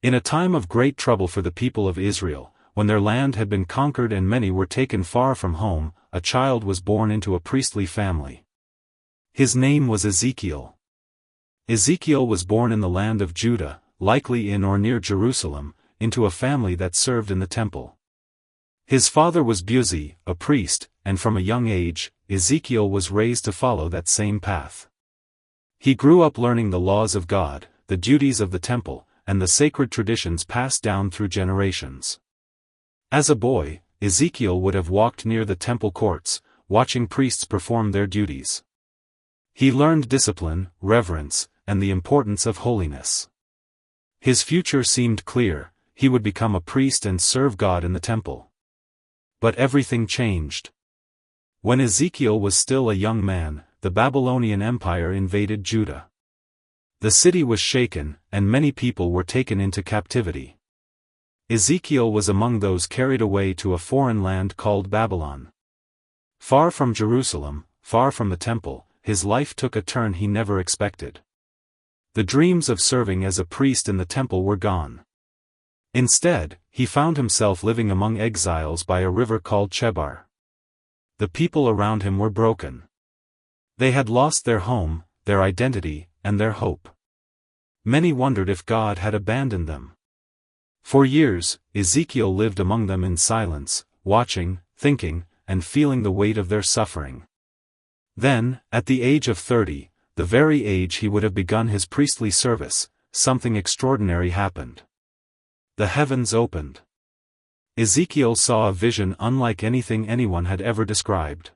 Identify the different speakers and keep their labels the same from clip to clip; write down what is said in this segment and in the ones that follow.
Speaker 1: In a time of great trouble for the people of Israel, when their land had been conquered and many were taken far from home, a child was born into a priestly family. His name was Ezekiel. Ezekiel was born in the land of Judah, likely in or near Jerusalem, into a family that served in the temple. His father was Buzi, a priest, and from a young age, Ezekiel was raised to follow that same path. He grew up learning the laws of God, the duties of the temple, and the sacred traditions passed down through generations. As a boy, Ezekiel would have walked near the temple courts, watching priests perform their duties. He learned discipline, reverence, and the importance of holiness. His future seemed clear: he would become a priest and serve God in the temple. But everything changed. When Ezekiel was still a young man, the Babylonian Empire invaded Judah. The city was shaken, and many people were taken into captivity. Ezekiel was among those carried away to a foreign land called Babylon. Far from Jerusalem, far from the temple, his life took a turn he never expected. The dreams of serving as a priest in the temple were gone. Instead, he found himself living among exiles by a river called Chebar. The people around him were broken. They had lost their home, their identity, and their hope. Many wondered if God had abandoned them. For years, Ezekiel lived among them in silence, watching, thinking, and feeling the weight of their suffering. Then, at the age of 30, the very age he would have begun his priestly service, something extraordinary happened. The heavens opened. Ezekiel saw a vision unlike anything anyone had ever described.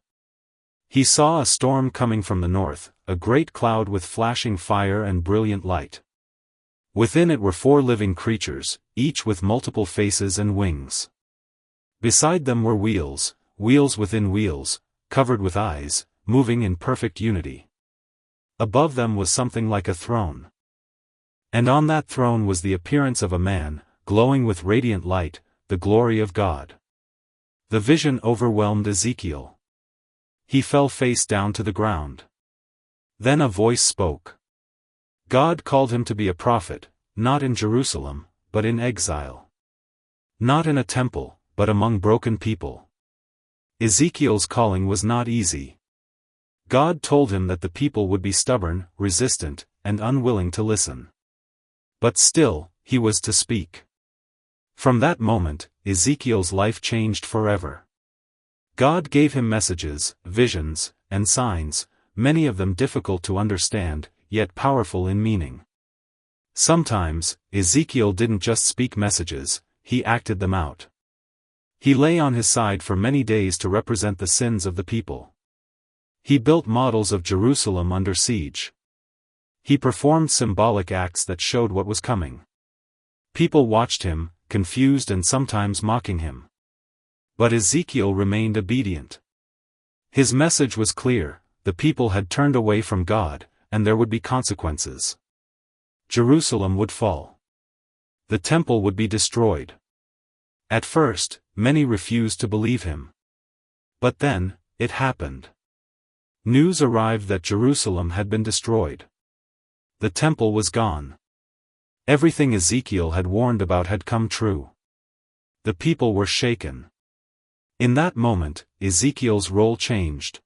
Speaker 1: He saw a storm coming from the north, a great cloud with flashing fire and brilliant light. Within it were 4 living creatures, each with multiple faces and wings. Beside them were wheels, wheels within wheels, covered with eyes, moving in perfect unity. Above them was something like a throne. And on that throne was the appearance of a man, glowing with radiant light, the glory of God. The vision overwhelmed Ezekiel. He fell face down to the ground. Then a voice spoke. God called him to be a prophet, not in Jerusalem, but in exile. Not in a temple, but among broken people. Ezekiel's calling was not easy. God told him that the people would be stubborn, resistant, and unwilling to listen. But still, he was to speak. From that moment, Ezekiel's life changed forever. God gave him messages, visions, and signs, many of them difficult to understand, yet powerful in meaning. Sometimes, Ezekiel didn't just speak messages, he acted them out. He lay on his side for many days to represent the sins of the people. He built models of Jerusalem under siege. He performed symbolic acts that showed what was coming. People watched him, confused and sometimes mocking him. But Ezekiel remained obedient. His message was clear: the people had turned away from God, and there would be consequences. Jerusalem would fall. The temple would be destroyed. At first, many refused to believe him. But then, it happened. News arrived that Jerusalem had been destroyed. The temple was gone. Everything Ezekiel had warned about had come true. The people were shaken. In that moment, Ezekiel's role changed.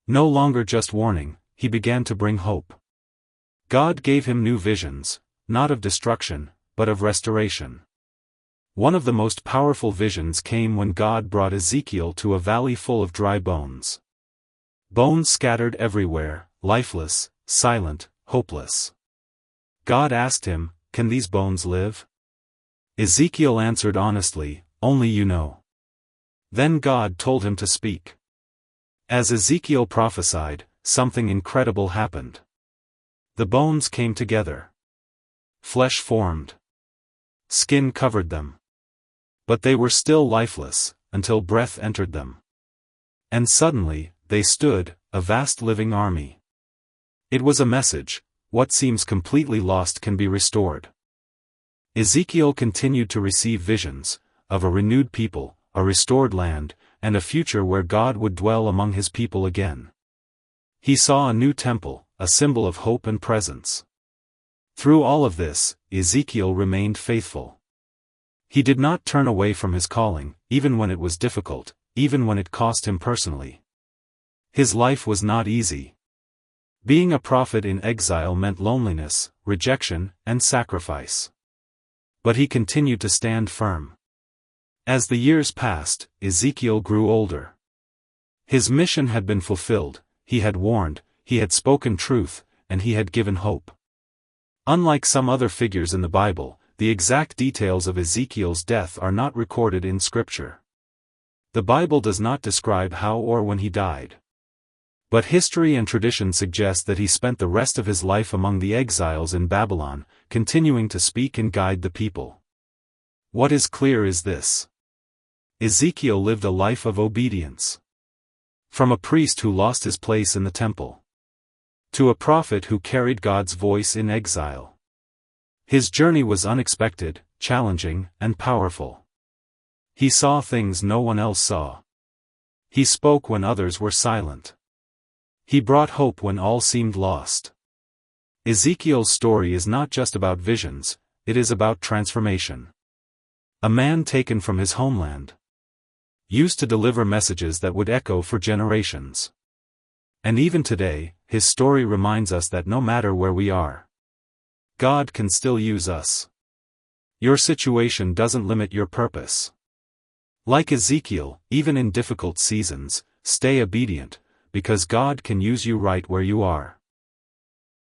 Speaker 1: No longer just warning, he began to bring hope. God gave him new visions, not of destruction, but of restoration. One of the most powerful visions came when God brought Ezekiel to a valley full of dry bones. Bones scattered everywhere, lifeless, silent, hopeless. God asked him, "Can these bones live?" Ezekiel answered honestly, "Only you know." Then God told him to speak. As Ezekiel prophesied, something incredible happened. The bones came together. Flesh formed. Skin covered them. But they were still lifeless, until breath entered them. And suddenly, they stood, a vast living army. It was a message: what seems completely lost can be restored. Ezekiel continued to receive visions, of a renewed people, a restored land, and a future where God would dwell among his people again. He saw a new temple, a symbol of hope and presence. Through all of this, Ezekiel remained faithful. He did not turn away from his calling, even when it was difficult, even when it cost him personally. His life was not easy. Being a prophet in exile meant loneliness, rejection, and sacrifice. But he continued to stand firm. As the years passed, Ezekiel grew older. His mission had been fulfilled, he had warned, he had spoken truth, and he had given hope. Unlike some other figures in the Bible, the exact details of Ezekiel's death are not recorded in Scripture. The Bible does not describe how or when he died. But history and tradition suggest that he spent the rest of his life among the exiles in Babylon, continuing to speak and guide the people. What is clear is this: Ezekiel lived a life of obedience. From a priest who lost his place in the temple, to a prophet who carried God's voice in exile. His journey was unexpected, challenging, and powerful. He saw things no one else saw. He spoke when others were silent. He brought hope when all seemed lost. Ezekiel's story is not just about visions, it is about transformation. A man taken from his homeland, used to deliver messages that would echo for generations. And even today, his story reminds us that no matter where we are, God can still use us. Your situation doesn't limit your purpose. Like Ezekiel, even in difficult seasons, stay obedient, because God can use you right where you are.